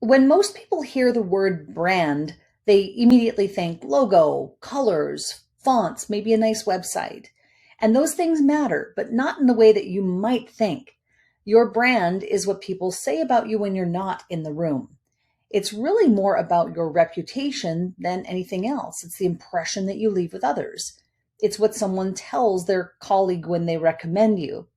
When most people hear the word brand, they immediately think logo, colors, fonts, maybe a nice website. And those things matter, but not in the way that you might think. Your brand is what people say about you when you're not in the room. It's really more about your reputation than anything else. It's the impression that you leave with others. It's what someone tells their colleague when they recommend you.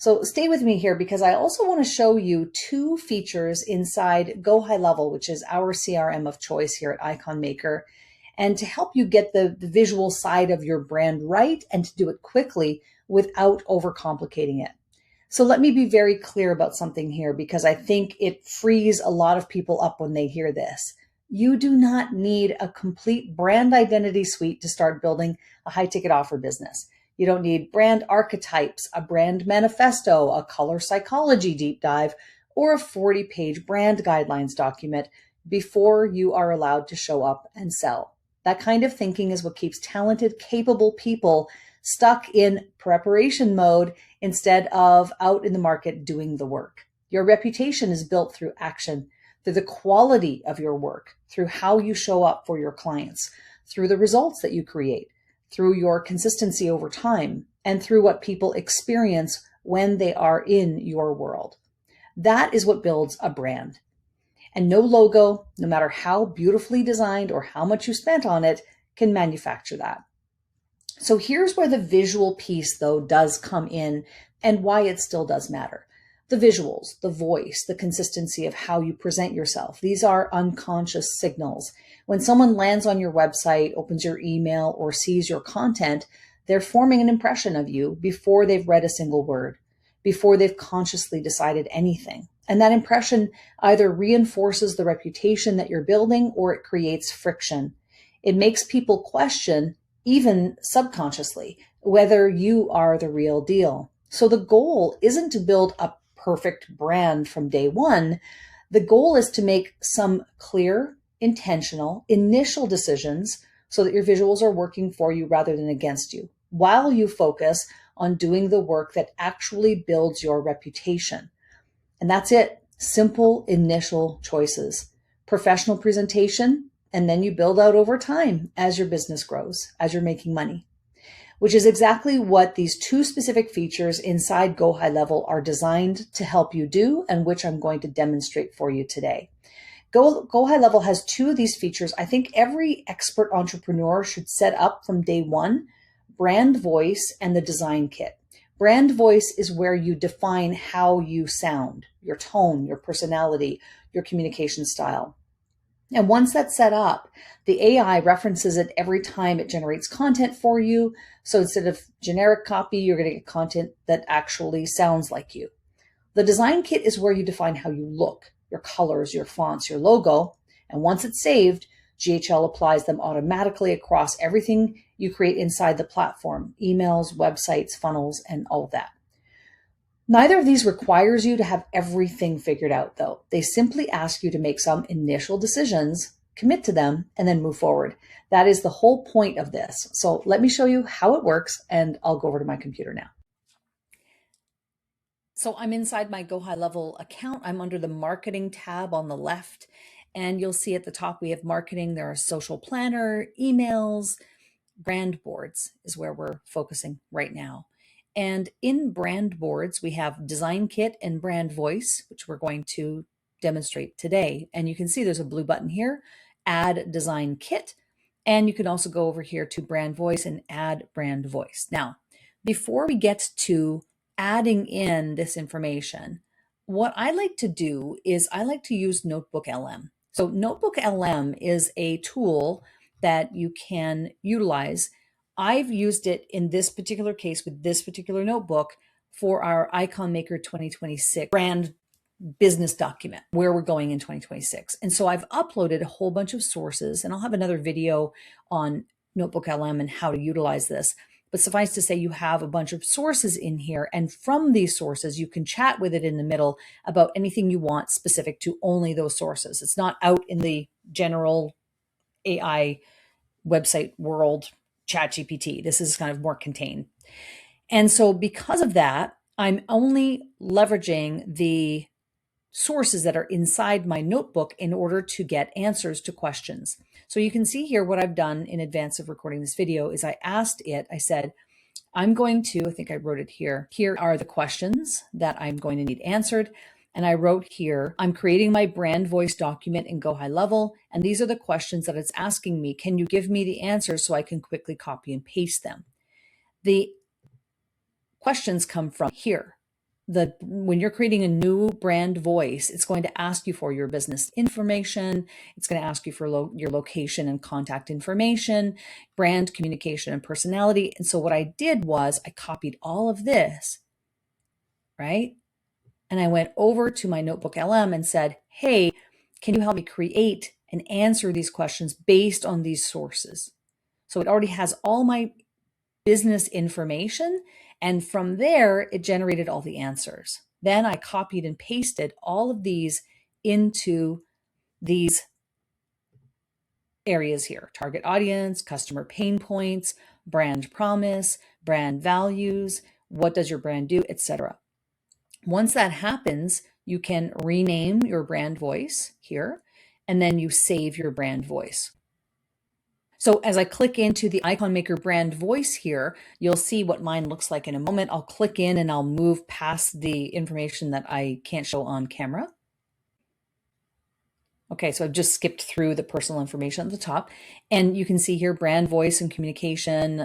So stay with me here because I also want to show you two features inside GoHighLevel, which is our CRM of choice here at ICONMAKER, and to help you get the visual side of your brand right and to do it quickly without overcomplicating it. So let me be very clear about something here because I think it frees a lot of people up when they hear this. You do not need a complete brand identity suite to start building a high ticket offer business. You don't need brand archetypes, a brand manifesto, a color psychology deep dive, or a 40-page brand guidelines document before you are allowed to show up and sell. That kind of thinking is what keeps talented, capable people stuck in preparation mode instead of out in the market doing the work. Your reputation is built through action, through the quality of your work, through how you show up for your clients, through the results that you create, through your consistency over time, and through what people experience when they are in your world. That is what builds a brand. And no logo, no matter how beautifully designed or how much you spent on it, can manufacture that. So here's where the visual piece, though, does come in and why it still does matter. The visuals, the voice, the consistency of how you present yourself. These are unconscious signals. When someone lands on your website, opens your email, or sees your content, they're forming an impression of you before they've read a single word, before they've consciously decided anything. And that impression either reinforces the reputation that you're building or it creates friction. It makes people question, even subconsciously, whether you are the real deal. So the goal isn't to build a perfect brand from day one. The goal is to make some clear, intentional, initial decisions so that your visuals are working for you rather than against you, while you focus on doing the work that actually builds your reputation. And that's it. Simple initial choices, professional presentation, and then you build out over time as your business grows, as you're making money, which is exactly what these two specific features inside GoHighLevel are designed to help you do, and which I'm going to demonstrate for you today. GoHighLevel has two of these features I think every expert entrepreneur should set up from day one: brand voice and the design kit. Brand voice is where you define how you sound, your tone, your personality, your communication style. And once that's set up, the AI references it every time it generates content for you. So instead of generic copy, you're going to get content that actually sounds like you. The design kit is where you define how you look, your colors, your fonts, your logo. And once it's saved, GHL applies them automatically across everything you create inside the platform: emails, websites, funnels, and all of that. Neither of these requires you to have everything figured out, though. They simply ask you to make some initial decisions, commit to them, and then move forward. That is the whole point of this. So let me show you how it works, and I'll go over to my computer now. So I'm inside my GoHighLevel account. I'm under the marketing tab on the left, and you'll see at the top we have marketing. There are social planner, emails, brand boards is where we're focusing right now. And in brand boards, we have design kit and brand voice, which we're going to demonstrate today. And you can see there's a blue button here, add design kit. And you can also go over here to brand voice and add brand voice. Now, before we get to adding in this information, what I like to do is I like to use Notebook LM. So Notebook LM is a tool that you can utilize. I've used it in this particular case with this particular notebook for our ICONMAKER 2026 brand business document, where we're going in 2026. And so I've uploaded a whole bunch of sources, and I'll have another video on Notebook LM and how to utilize this. But suffice to say, you have a bunch of sources in here, and from these sources, you can chat with it in the middle about anything you want specific to only those sources. It's not out in the general AI website world, ChatGPT. This is kind of more contained. And so because of that, I'm only leveraging the sources that are inside my notebook in order to get answers to questions. So you can see here what I've done in advance of recording this video is I asked it, I said, I'm going to, I think I wrote it here. Here are the questions that I'm going to need answered. And I wrote here, I'm creating my brand voice document in GoHighLevel. And these are the questions that it's asking me. Can you give me the answers so I can quickly copy and paste them? The questions come from here. When you're creating a new brand voice, it's going to ask you for your business information. It's going to ask you for your location and contact information, brand communication and personality. And so what I did was I copied all of this, right? And I went over to my Notebook LM and said, hey, can you help me create and answer these questions based on these sources? So it already has all my business information. And from there, it generated all the answers. Then I copied and pasted all of these into these areas here: target audience, customer pain points, brand promise, brand values, what does your brand do, etc. Once that happens, you can rename your brand voice here, and then you save your brand voice. So as I click into the ICONMAKER brand voice here, you'll see what mine looks like in a moment. I'll click in and I'll move past the information that I can't show on camera. Okay, so I've just skipped through the personal information at the top, and you can see here brand voice and communication,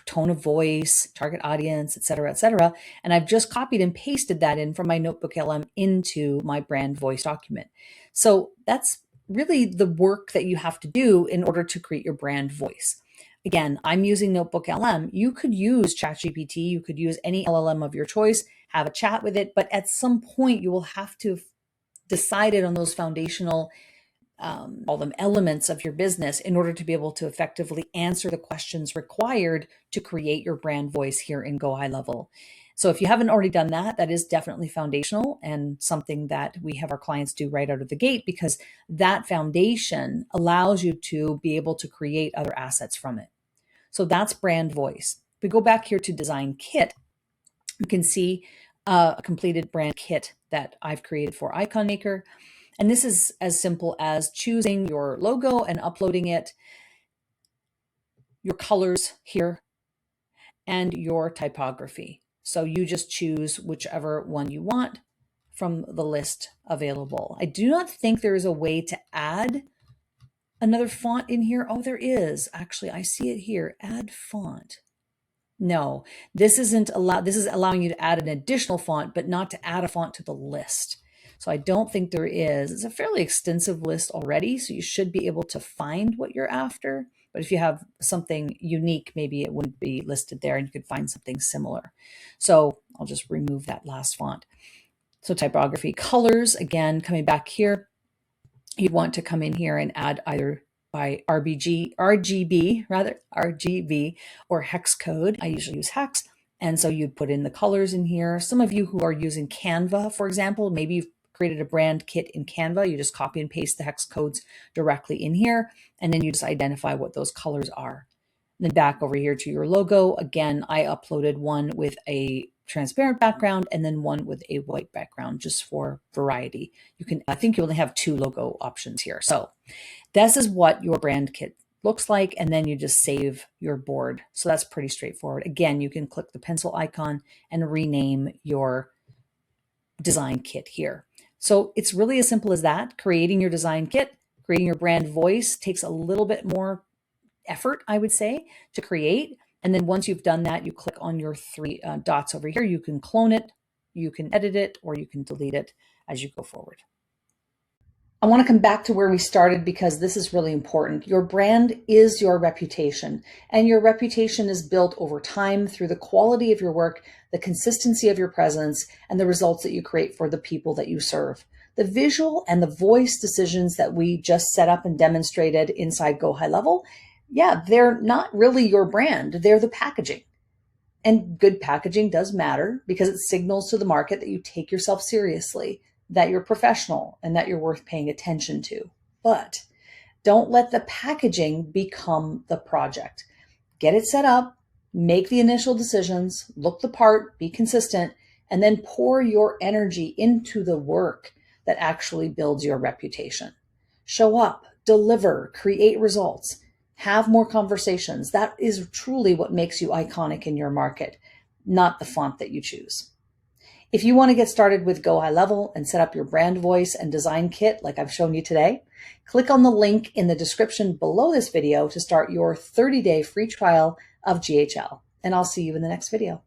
tone of voice, target audience, et cetera, and I've just copied and pasted that in from my Notebook LM into my brand voice document. So that's really the work that you have to do in order to create your brand voice. Again, I'm using Notebook LM. You could use ChatGPT, you could use any LLM of your choice, have a chat with it, but at some point you will have to decided on those foundational all them elements of your business in order to be able to effectively answer the questions required to create your brand voice here in GoHighLevel. So if you haven't already done that, that is definitely foundational and something that we have our clients do right out of the gate, because that foundation allows you to be able to create other assets from it. So that's brand voice. If we go back here to design kit, you can see a completed brand kit that I've created for ICONMAKER. And this is as simple as choosing your logo and uploading it, your colors here, and your typography. So you just choose whichever one you want from the list available. I do not think there is a way to add another font in here. Oh, there is. Actually, I see it here. Add font. No, this isn't allowed. This is allowing you to add an additional font, but not to add a font to the list. So I don't think there is. It's a fairly extensive list already, so you should be able to find what you're after. But if you have something unique, maybe it wouldn't be listed there and you could find something similar. So I'll just remove that last font. So typography, colors, again, coming back here, you'd want to come in here and add either by RGB or hex code. I usually use hex. And so you'd put in the colors in here. Some of you who are using Canva, for example, maybe you've created a brand kit in Canva. You just copy and paste the hex codes directly in here, and then you just identify what those colors are. And then back over here to your logo. Again, I uploaded one with a transparent background and then one with a white background, just for variety. I think you only have 2 logo options here. So this is what your brand kit looks like, and then you just save your board. So that's pretty straightforward. Again, you can click the pencil icon and rename your design kit here. So it's really as simple as that. Creating your design kit, creating your brand voice takes a little bit more effort, I would say, to create. And then once you've done that, you click on your 3 dots over here. You can clone it, you can edit it, or you can delete it as you go forward. I want to come back to where we started because this is really important. Your brand is your reputation, and your reputation is built over time through the quality of your work, the consistency of your presence, and the results that you create for the people that you serve. The visual and the voice decisions that we just set up and demonstrated inside GoHighLevel, yeah, they're not really your brand. They're the packaging. And good packaging does matter because it signals to the market that you take yourself seriously, that you're professional, and that you're worth paying attention to. But don't let the packaging become the project. Get it set up, make the initial decisions, look the part, be consistent, and then pour your energy into the work. that actually builds your reputation. Show up, deliver, create results, have more conversations. That is truly what makes you iconic in your market, not the font that you choose. If you want to get started with GoHighLevel and set up your brand voice and design kit like I've shown you today, click on the link in the description below this video to start your 30-day free trial of GHL. And I'll see you in the next video.